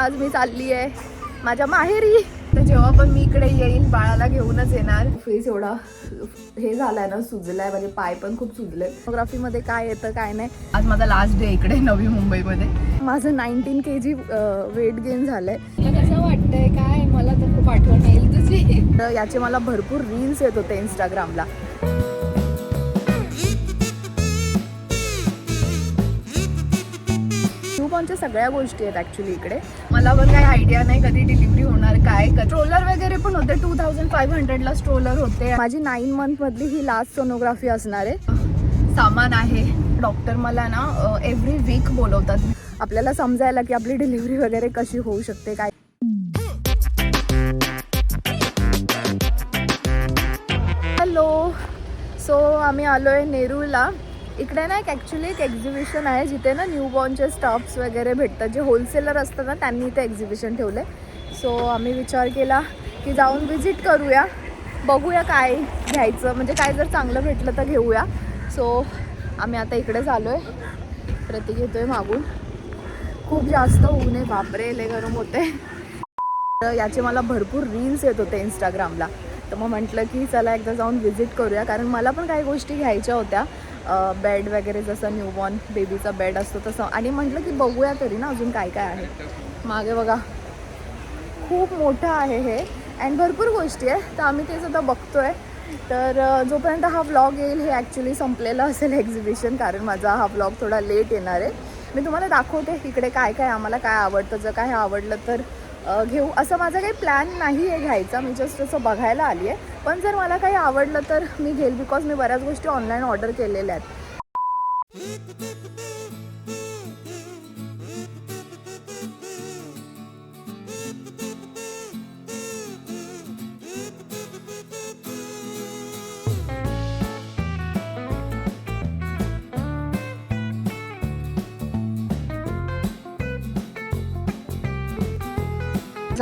आज मी चालली आहे माझ्या माहेरी. तर जेव्हा पण मी इकडे येईल बाळाला घेऊनच येणार. फेस एवढा हे झालाय ना, सुजलाय, म्हणजे पाय पण खूप सुजले. फोटोग्राफी मध्ये काय येतं काय नाही. आज माझा लास्ट डे इकडे नवी मुंबईमध्ये. माझं 19 kg वेट गेन झालंय. कसं वाटतंय काय, मला तर खूप आठवण येईल तुझी. तर याचे मला भरपूर रील्स येत होते इंस्टाग्रामला. न्यूबॉर्नच्या सगळ्या गोष्टी आहेत ॲक्च्युली इकडे. मला पण काही आयडिया नाही कधी डिलिव्हरी होणार काय. स्ट्रोलर वगैरे पण होते. 2500ला स्ट्रोलर होते. माझी 9 month मधली ही लास्ट सोनोग्राफी असणार आहे. सामान आहे. डॉक्टर मला ना एव्हरी वीक बोलवतात आपल्याला समजायला की आपली डिलिव्हरी वगैरे कशी होऊ शकते काय. हॅलो, सो आम्ही आलो आहे नेरूळला. इकडे ना ॲक्च्युली एक एक्झिबिशन आहे जिथे ना न्यूबॉर्नचे स्टफ्स वगैरे भेटतात. जे होलसेलर असतात ना त्यांनी इथे एक्झिबिशन ठेवलं आहे. सो आम्ही विचार केला की जाऊन विजिट करूया, बघूया काय घ्यायचं, म्हणजे काय जर चांगलं भेटलं तर घेऊया. सो आम्ही आता इकडेच आलो आहे. प्रतीक येतो आहे मागून. खूप जास्त ऊन आहे, बापरे लय गरम होते. याचे मला भरपूर रील्स येत होते इंस्टाग्रामला. तर मग म्हटलं की चला एकदा जाऊन व्हिजिट करूया, कारण मला पण काही गोष्टी घ्यायच्या होत्या. बेड वगैरे, जसं न्यूबॉर्न बेबीचा बेड असतो तसं. आणि म्हटलं की बघूया तरी ना अजून काय काय आहे. मागे बघा खूप मोठं आहे हे अँड भरपूर गोष्टी आहे. तर आम्ही तेच आता बघतो आहे. तर जोपर्यंत हा व्लॉग येईल हे ॲक्च्युली संपलेलं असेल एक्झिबिशन, कारण माझा हा व्लॉग थोडा लेट येणार आहे. मी तुम्हाला दाखवते इकडे काय काय आम्हाला काय आवडतं. जर काय आवडलं तर घेऊ, असं माझा काही प्लॅन नाही आहे घ्यायचा. मी जस्ट असं बघायला आली आहे. पण जर मला काही आवडलं तर मी घेईल, बिकॉज मी बऱ्याच गोष्टी ऑनलाईन ऑर्डर केलेल्या आहेत.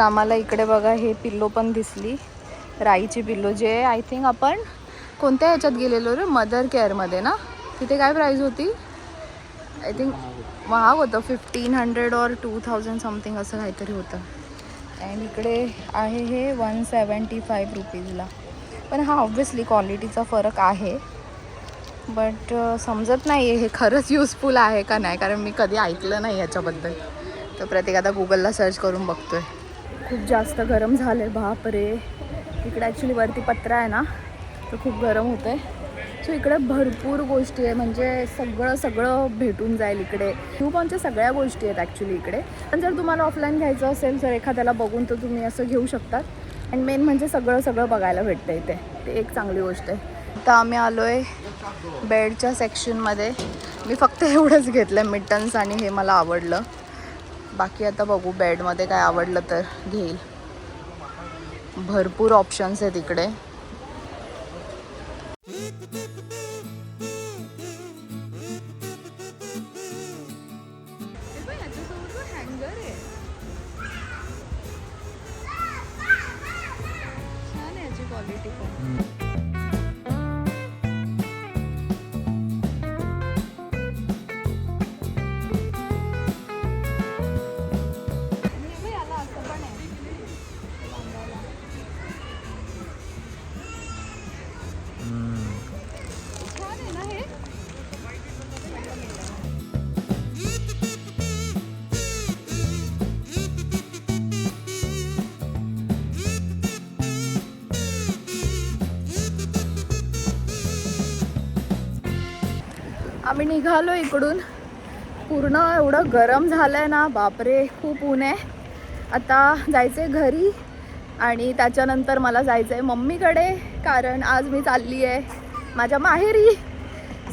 आम्हाला इकडे बघा हे पिल्लो पण दिसली, राईची पिल्लो, जे आय थिंक आपण कोणत्या ह्याच्यात गेलेलो रे, मदर केअरमध्ये ना. तिथे काय प्राईस होती, आय थिंक महाग होतं, 1500 और 2000 समथिंग असं काहीतरी होतं. अँड इकडे आहे हे 175 रुपीजला. पण हा ऑब्व्हियसली क्वालिटीचा फरक आहे, बट समजत नाही आहे हे खरंच युजफुल आहे का नाही, कारण मी कधी ऐकलं नाही याच्याबद्दल. तर प्रत्येक आता गुगलला सर्च करून बघतोय. खूप जास्त गरम झालं आहे, बापरे. इकडे ॲक्च्युली वरती पत्रा आहे ना, तर खूप गरम होतं आहे. सो इकडे भरपूर गोष्टी आहे, म्हणजे सगळं भेटून जाईल इकडे. न्यूबॉर्नच्या सगळ्या गोष्टी आहेत ॲक्च्युली इकडे. पण जर तुम्हाला ऑफलाईन घ्यायचं असेल तर एखाद्याला बघून तर तुम्ही असं घेऊ शकतात. अँड मेन म्हणजे सगळं बघायला भेटतं इथे, ते एक चांगली गोष्ट आहे. आता आम्ही आलो आहे बेडच्या सेक्शनमध्ये. मी फक्त एवढंच घेतलं आहे, मिटन्स, आणि हे मला आवडलं. बाकी आता बघू बेडमध्ये काय आवडलं तर घेईल. भरपूर ऑप्शन्स आहेत इकडे. हँगर आहे, छान आहे याची क्वालिटी पण. आम्ही निघालो इकडून. पूर्ण एवढं गरम झालं आहे ना, बापरे खूप ऊन आहे. आता जायचं आहे घरी आणि त्याच्यानंतर मला जायचं आहे मम्मीकडे, कारण आज मी चालली आहे माझ्या माहेरी.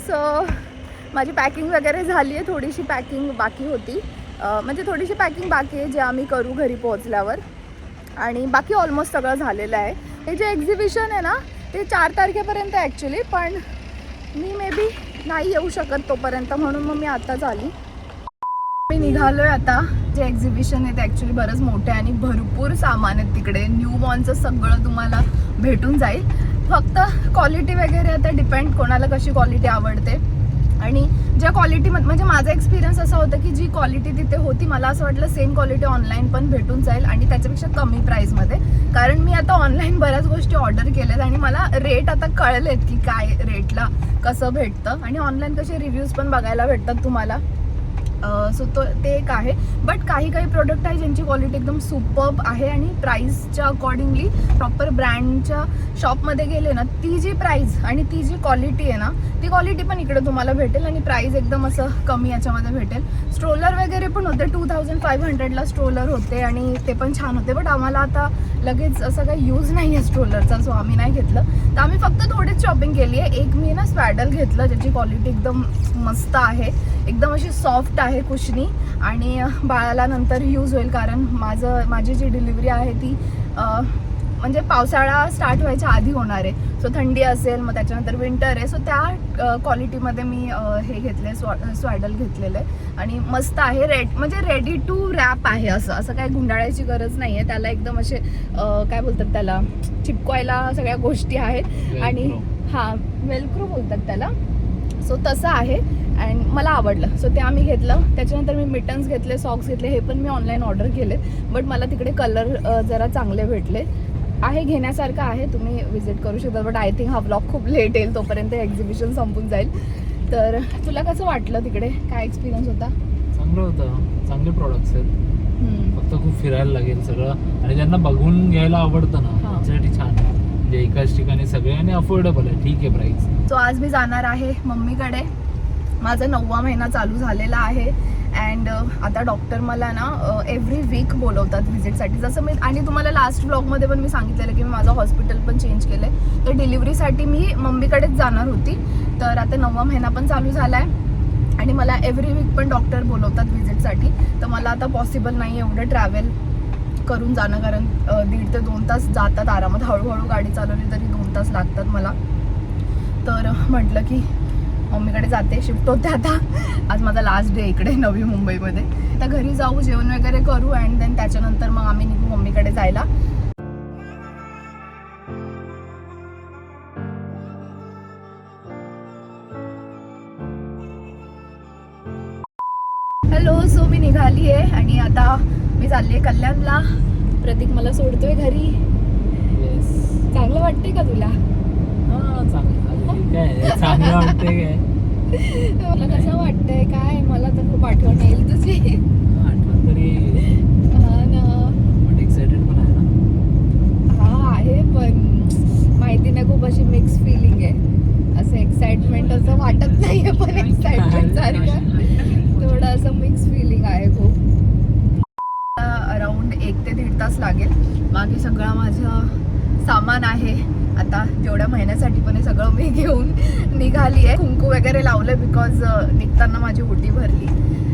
सो माझी पॅकिंग वगैरे झाली आहे, थोडीशी पॅकिंग बाकी होती, म्हणजे थोडीशी पॅकिंग बाकी आहे जे आम्ही करू घरी पोहोचल्यावर. आणि बाकी ऑलमोस्ट सगळं झालेलं आहे. हे जे एक्झिबिशन आहे ना ते 4 तारखेपर्यंत आहे ॲक्च्युली, पण मी मे बी नाही येऊ शकत तोपर्यंत, म्हणून मग मी आताच आली. मी निघालो आहे आता. जे एक्झिबिशन आहे ते ॲक्च्युली बरंच मोठं आहे आणि भरपूर सामान आहेत तिकडे. न्यूबॉर्नचं सगळं तुम्हाला भेटून जाईल. फक्त क्वालिटी वगैरे आता डिपेंड कोणाला कशी क्वालिटी आवडते. आणि ज्या क्वालिटी म्हणजे माझा एक्सपिरियन्स असा होता की जी क्वालिटी तिथे होती मला असं वाटलं सेम क्वालिटी ऑनलाईन पण भेटून जाईल आणि त्याच्यापेक्षा कमी प्राईसमध्ये. कारण मी आता ऑनलाईन बऱ्याच गोष्टी ऑर्डर केल्यात आणि मला रेट आता कळलेत की काय रेटला कसं भेटतं आणि ऑनलाईन कसे रिव्ह्यूज पण बघायला भेटतात तुम्हाला. सो ते एक आहे. बट काही प्रोडक्ट आहे ज्यांची क्वालिटी एकदम सुपर्ब आहे आणि प्राईसच्या अकॉर्डिंगली प्रॉपर ब्रँडच्या शॉपमध्ये गेले ना ती जी प्राईस आणि ती जी क्वालिटी आहे ना ती क्वालिटी पण इकडे तुम्हाला भेटेल आणि प्राईस एकदम असं कमी याच्यामध्ये भेटेल. स्ट्रोलर वगैरे पण होते 2500ला स्ट्रोलर होते आणि ते पण छान होते. बट आम्हाला आता लगेच असं काही यूज नाही आहे स्ट्रोलरचा, सो आम्ही नाही घेतलं. तर आम्ही फक्त थोडीच शॉपिंग केली आहे. एक मी ना स्वॅडल घेतलं ज्याची क्वालिटी एकदम मस्त आहे, एकदम अशी सॉफ्ट आहे कुशनी आणि बाळाला नंतर यूज होईल कारण माझी जी डिलिव्हरी आहे ती म्हणजे पावसाळा स्टार्ट व्हायच्या आधी होणार आहे. सो थंडी असेल मग त्याच्यानंतर विंटर आहे. सो त्या क्वालिटीमध्ये मी हे घेतले स्वॅडल घेतलेलं आहे आणि मस्त आहे. म्हणजे रेडी टू रॅप आहे. असं काही गुंडाळायची गरज नाही आहे त्याला. एकदम असे काय बोलतात त्याला चिपकवायला सगळ्या गोष्टी आहेत आणि हां वेलक्रो बोलतात त्याला. सो तसं आहे अँड मला आवडलं. सो ते आम्ही घेतलं. त्याच्यानंतर मी मिटन्स घेतले, सॉक्स घेतले. हे पण मी ऑनलाईन ऑर्डर केले बट मला तिकडे कलर जरा चांगले भेटले. आहे घेण्यासारखं आहे, तुम्ही विजिट करू शकता. बट आय थिंक हा ब्लॉग खूप लेट येईल तोपर्यंत एक्झिबिशन संपून जाईल. तर तुला कसं वाटलं तिकडे, काय एक्सपिरियन्स होता? चांगलं होतं, चांगले प्रॉडक्ट्स आहेत. फक्त खूप फिरायला लागेल सगळं आणि ज्यांना बघून घ्यायला आवडतं ना त्याच्यासाठी छान आहे. म्हणजे एकाच ठिकाणी सगळे आणि अफोर्डेबल आहे, ठीक आहे प्राईस. सो आज मी जाणार आहे मम्मीकडे. माझा 9वा महिना चालू झालेला आहे अँड आता डॉक्टर मला ना एव्हरी वीक बोलवतात व्हिजिटसाठी. जसं मी आणि तुम्हाला लास्ट ब्लॉगमध्ये पण मी सांगितलेलं की मी माझं हॉस्पिटल पण चेंज केलं आहे. तर डिलिव्हरीसाठी मी मम्मीकडेच जाणार होती. तर आता 9वा महिना पण चालू झाला आहे आणि मला एव्हरी वीक पण डॉक्टर बोलवतात व्हिजिटसाठी. तर मला आता पॉसिबल नाही एवढं ट्रॅव्हल करून जाणं कारण 1.5 ते 2 तास जातात आरामात. हळूहळू गाडी चालवली तरी 2 तास लागतात मला. तर म्हटलं की मम्मीकडे जाते, शिफ्ट होते आता. आज माझा लास्ट डे इकडे नवी मुंबईमध्ये. आता घरी जाऊ, जेवण वगैरे करू अँड देन त्याच्यानंतर मग आम्ही निघू मम्मीकडे जायला. हॅलो, सो मी निघाली आहे आणि आता मी चालली आहे कल्याणला. प्रतीक मला सोडतोय घरी. चांगलं वाटतंय का तुला? चांगलं वाटतंय काय? मला कसं वाटतंय काय? मला तर खूप आठवण येईल तुझी. आठवण तरी हा ना. बट एक्साइटेड पण आहे ना. हा आहे पण माहिती नाही, खूप अशी मिक्स फिलिंग आहे. असं एक्साइटमेंट असं वाटत नाहीये पण एक्साइटमेंट सारखं थोडं असं मिक्स फिलिंग आहे खूप. अराउंड 1 ते 1.5 तास लागेल. बाकी सगळं माझं सामान आहे आता जेवढ्या महिन्यासाठी पण हे सगळं मी घेऊन निघाली आहे. कुंकू वगैरे लावलं बिकॉज निघताना माझी ओटी भरली.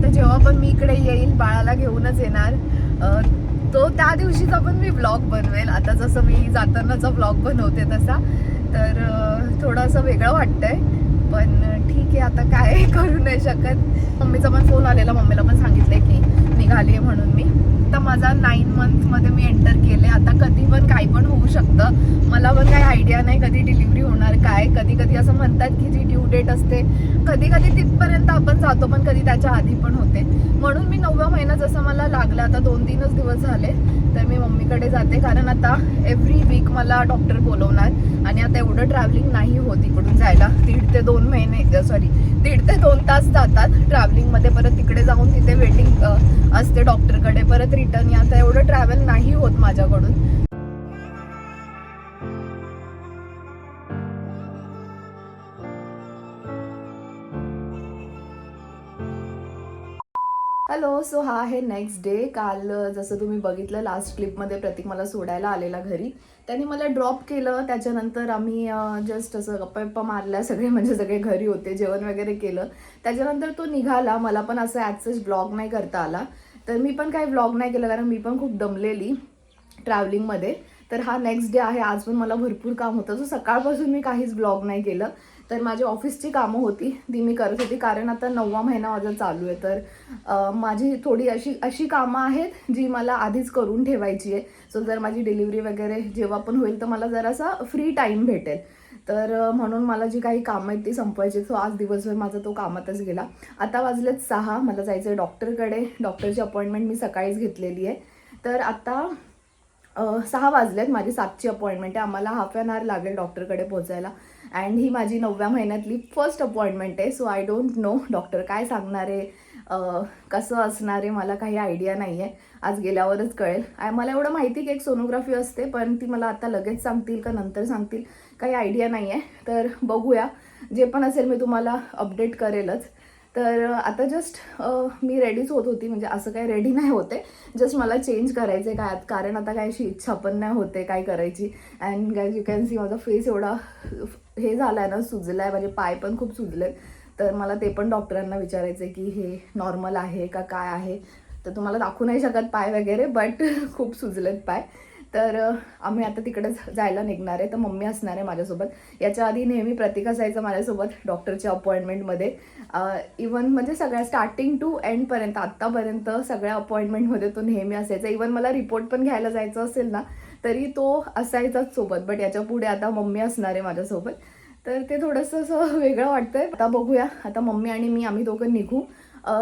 तर जेव्हा पण मी इकडे येईल बाळाला घेऊनच येणार. तो त्या दिवशीचा पण मी ब्लॉग बनवेल. आता जसं मी जातानाचा ब्लॉग बनवते तसा. तर थोडं असं वेगळं वाटतंय पण ठीक आहे, आता काय करू नाही शकत. मम्मीचा पण फोन आलेला, मम्मीला पण सांगितलंय की निघाली आहे म्हणून मी. आता माझा 9 मंथमध्ये मी एंटर केले. आता कधी पण काही पण होऊ शकतं. मला पण काही आयडिया नाही कधी डिलिव्हरी होणार काय. कधी कधी असं म्हणतात की जी ड्यू डेट असते कधी कधी तिथपर्यंत आपण जातो पण कधी त्याच्या आधी पण होते. म्हणून मी 9वा महिना जसं मला लागला, आता 2-3च दिवस झाले तर मी मम्मीकडे जाते. कारण आता एव्हरी वीक मला डॉक्टर बोलवणार आणि आता एवढं ट्रॅव्हलिंग नाही होत इकडून जायला. 1.5 ते 2 तास जातात ट्रॅव्हलिंगमध्ये. परत तिकडे जाऊन तिथे वेटिंग असते डॉक्टरकडे, परत रिटर्न. आता एवढं ट्रॅव्हल नाही होत माझ्याकडून. हॅलो, सो हा आहे नेक्स्ट डे. काल जसं तुम्ही बघितलं लास्ट क्लिपमध्ये प्रतीक मला सोडायला आलेला घरी. त्यांनी मला ड्रॉप केलं. त्याच्यानंतर आम्ही जस्ट असं गप्पा मारल्या सगळे, म्हणजे सगळे घरी होते, जेवण वगैरे केलं. त्याच्यानंतर तो निघाला. मला पण असं ॲज ब्लॉग नाही करता आला तर मी पण काही ब्लॉग नाही केलं कारण मी पण खूप दमलेली ट्रॅव्हलिंगमध्ये. तर हा नेक्स्ट डे आहे. आज पण मला भरपूर काम होतं. सो सकाळपासून मी काहीच ब्लॉग नाही केलं. तर माझी ऑफिसची कामं होती ती मी करत होती कारण आता 9वा महिना माझा चालू आहे. तर माझी थोडी अशी कामं आहेत जी मला आधीच करून ठेवायची आहे. सो जर माझी डिलिव्हरी वगैरे जेव्हा पण होईल तर मला जरासा फ्री टाईम भेटेल. तर म्हणून मला जी काही कामं आहेत ती संपवायची. सो आज दिवसभर माझा तो कामातच गेला. आता वाजलेत 6, मला जायचं आहे डॉक्टरकडे. डॉक्टरची अपॉइंटमेंट मी सकाळीच घेतलेली आहे. तर आता 6 वाजलेत, माझी 7ची अपॉइंटमेंट आहे. आम्हाला हाफ ॲन आवर लागेल डॉक्टरकडे पोहोचायला. अँड ही माझी 9व्या महिन्यातली फर्स्ट अपॉइंटमेंट आहे. So I don't know doctor काय सांगणार आहे, कसं असणार आहे, मला काही आयडिया नाही आहे. आज गेल्यावरच कळेल. मला एवढं माहिती की एक सोनोग्राफी असते, पण ती मला आता लगेच सांगतील का नंतर सांगतील काही आयडिया नाही आहे. तर बघूया, जे पण असेल मी तुम्हाला अपडेट करेलच. तर आता जस्ट मी रेडीच होत होती, म्हणजे असं काही रेडी नाही होते, जस्ट मला चेंज करायचं आहे काय, कारण आता काय अशी इच्छा पण नाही होते काय करायची. And guys you can see माझा फेस एवढा हे झाला आहे ना, सुजला आहे, माझे पाय पण खूप सुजले. तर मला ते पण डॉक्टरांना विचारायचं आहे की हे नॉर्मल आहे का काय आहे. तर तुम्हाला दाखवू नाही शकत पाय वगैरे, बट खूप सुजलेत पाय. तर आम्ही आता तिकडेच जायला निघणार आहे. तर मम्मी असणार आहे माझ्यासोबत. याच्या आधी नेहमी प्रतीक असायचं माझ्यासोबत डॉक्टरच्या अपॉइंटमेंटमध्ये. इवन म्हणजे सगळ्या स्टार्टिंग टू एंडपर्यंत, आत्तापर्यंत सगळ्या अपॉइंटमेंटमध्ये तो नेहमी असायचा. इवन मला रिपोर्ट पण घ्यायला जायचं असेल ना तरी तो असायचाच सोबत. बट याच्या पुढे आता मम्मी असणार आहे माझ्यासोबत. तर ते थोडंसं असं वेगळं वाटतंय. आता बघूया, आता मम्मी आणि मी आम्ही दोघं निघू.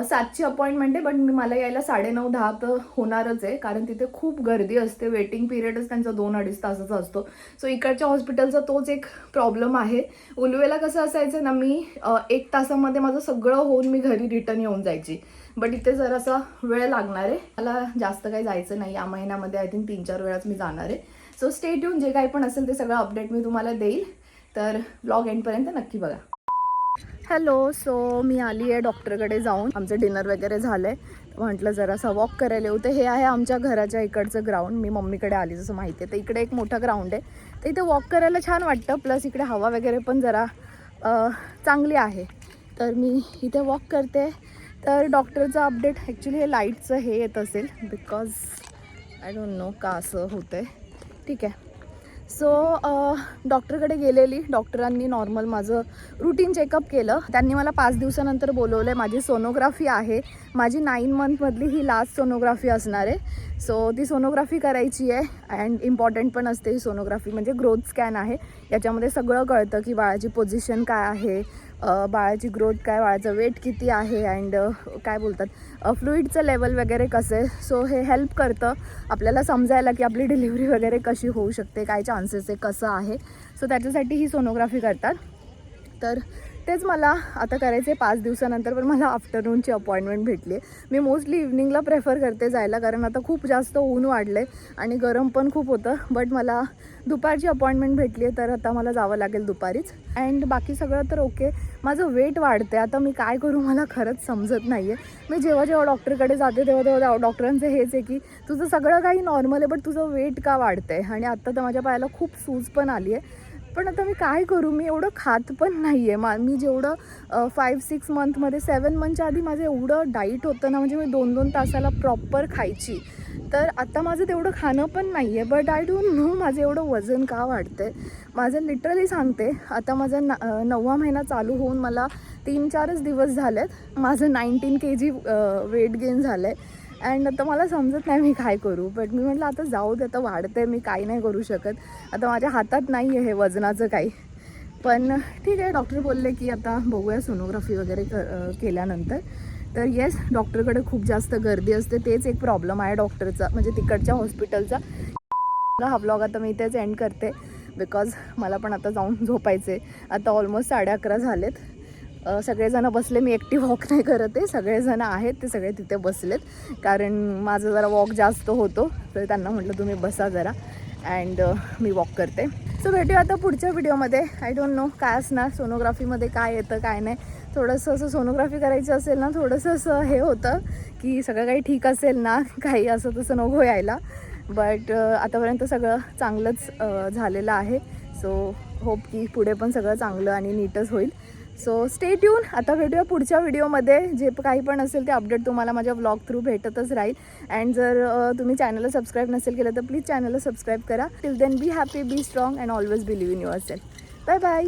7ची अपॉइंटमेंट आहे, पण मला यायला 9:30-10 तर होणारच आहे, कारण तिथे खूप गर्दी असते. वेटिंग पिरियडच त्यांचा 2-2.5 तासाचा असतो. सो इकडच्या हॉस्पिटलचा तोच एक प्रॉब्लेम आहे. उलवेला कसं असायचं ना, मी 1 तासामध्ये माझं सगळं होऊन मी घरी रिटर्न येऊन जायची. बट इथे जरासा वेळ लागणार आहे. मला जास्त काही जायचं नाही या महिन्यामध्ये. आय थिंक 3-4 वेळाच मी जाणार आहे. सो स्टे ट्यून, जे काही पण असेल ते सगळं अपडेट मी तुम्हाला देईल. तर ब्लॉग एंडपर्यंत नक्की बघा. हॅलो, सो मी आली आहे डॉक्टरकडे जाऊन. आमचं डिनर वगैरे झालं आहे. म्हटलं जरासा वॉक करायला होते. हे आहे आमच्या घराच्या इकडचं ग्राउंड. मी मम्मीकडे आली जसं माहिती आहे. तर इकडे एक मोठा ग्राउंड आहे. तर इथे वॉक करायला छान वाटतं. प्लस इकडे हवा वगैरे पण जरा चांगली आहे. तर मी इथे वॉक करते. तर डॉक्टरचं अपडेट, ॲक्च्युली हे लाईटचं हे येत असेल, बिकॉज आय डोंट नो का असं होतं आहे. ठीक आहे. सो डॉक्टरकडे गेलेली. डॉक्टरांनी नॉर्मल माझं रुटीन चेकअप केलं. त्यांनी मला 5 दिवसानंतर बोलवलं आहे. माझी सोनोग्राफी आहे. माझी 9 मंथमधली ही लास्ट सोनोग्राफी असणार आहे. सो ती सोनोग्राफी करायची आहे. अँड इम्पॉर्टंट पण असते ही सोनोग्राफी, म्हणजे ग्रोथ स्कॅन आहे. याच्यामध्ये सगळं कळतं की बाळाची पोझिशन काय आहे, बाळाची ग्रोथ काय, बाळाचं वेट किती आहे, अँड काय बोलतात फ्लुईडचं लेवल वगैरे कसं आहे. सो हे हेल्प करतं आपल्याला समजायला की आपली डिलिव्हरी वगैरे कशी होऊ शकते, काय चान्सेस आहे, कसं आहे. सो त्याच्यासाठी ही सोनोग्राफी करतात. तर तेच मला आता करायचं आहे 5 दिवसानंतर. पण मला आफ्टरनूनची अपॉइंटमेंट भेटली आहे. मी मोस्टली इव्हनिंगला प्रेफर करते जायला, कारण आता खूप जास्त ऊन वाढलं आहे आणि गरम पण खूप होतं. बट मला दुपारची अपॉइंटमेंट भेटली आहे, तर आता मला जावं लागेल दुपारीच. अँड बाकी सगळं तर ओके. माझं वेट वाढते. आता मी काय करू मला खरंच समजत नाही आहे. मी जेव्हा जेव्हा डॉक्टरकडे जाते तेव्हा डॉक्टरांचं हेच आहे की तुझं सगळं काही नॉर्मल आहे, बट तुझं वेट का वाढतं आहे. आणि आत्ता तर माझ्या पायाला खूप सूज पण आली आहे. पण आता मी काय करू, मी एवढं खात पण नाही आहे. मी जेवढं 5-6 मंथमध्ये 7 मंथच्या आधी माझं एवढं डाईट होतं ना, म्हणजे मी 2-2 तासाला प्रॉपर खायची. तर आता माझं तेवढं खाणं पण नाही आहे. बट आय डोंट नो माझं एवढं वजन का वाढतं आहे. माझं लिटरली सांगते, आता माझा 9वा महिना चालू होऊन मला 3-4च दिवस झालेत. माझं 19 kg वेट गेन झालं आहे. अँड आता मला समजत नाही मी काय करू. बट मी म्हटलं आता जाऊ दे, आता वाढतं आहे, मी काही नाही करू शकत. आता माझ्या हातात नाही आहे हे वजनाचं काही. पण ठीक आहे, डॉक्टर बोलले की आता बघूया सोनोग्राफी वगैरे केल्यानंतर. तर येस, डॉक्टरकडे खूप जास्त गर्दी असते. तेच एक प्रॉब्लेम आहे डॉक्टरचा, म्हणजे तिकडच्या हॉस्पिटलचा. हा व्लॉग आता मी इथेच एंड करते, बिकॉज मला पण आता जाऊन झोपायचे. आता ऑलमोस्ट 11:30 झालेत. सगळेजण बसले, मी एकटी वॉक नाही करत आहे. सगळेजण आहेत, ते सगळे तिथे बसलेत, कारण माझं जरा वॉक जास्त होतो. तर त्यांना म्हटलं तुम्ही बसा जरा, अँड मी वॉक करते. सो भेटूया आता पुढच्या व्हिडिओमध्ये. आय डोंट नो काय असणार सोनोग्राफीमध्ये, काय येतं काय नाही. थोडंसं असं सोनोग्राफी करायची असेल ना, थोडंसं असं हे होतं की सगळं काही ठीक असेल ना, काही असं तसं नको यायला. बट आतापर्यंत सगळं चांगलंच झालेलं आहे. सो होप की पुढे पण सगळं चांगलं आणि नीटच होईल. So stay tune. आता भेटूया पुढच्या व्हिडिओमध्ये. जे काही पण असेल ते अपडेट तुम्हाला माझ्या व्लॉग थ्रू भेटतच राहील. अँड जर तुम्ही चॅनलला सबस्क्राईब नसेल केलं तर प्लीज चॅनलला सबस्क्राईब करा. Till then be happy, be strong and always believe in your self. बाय बाय.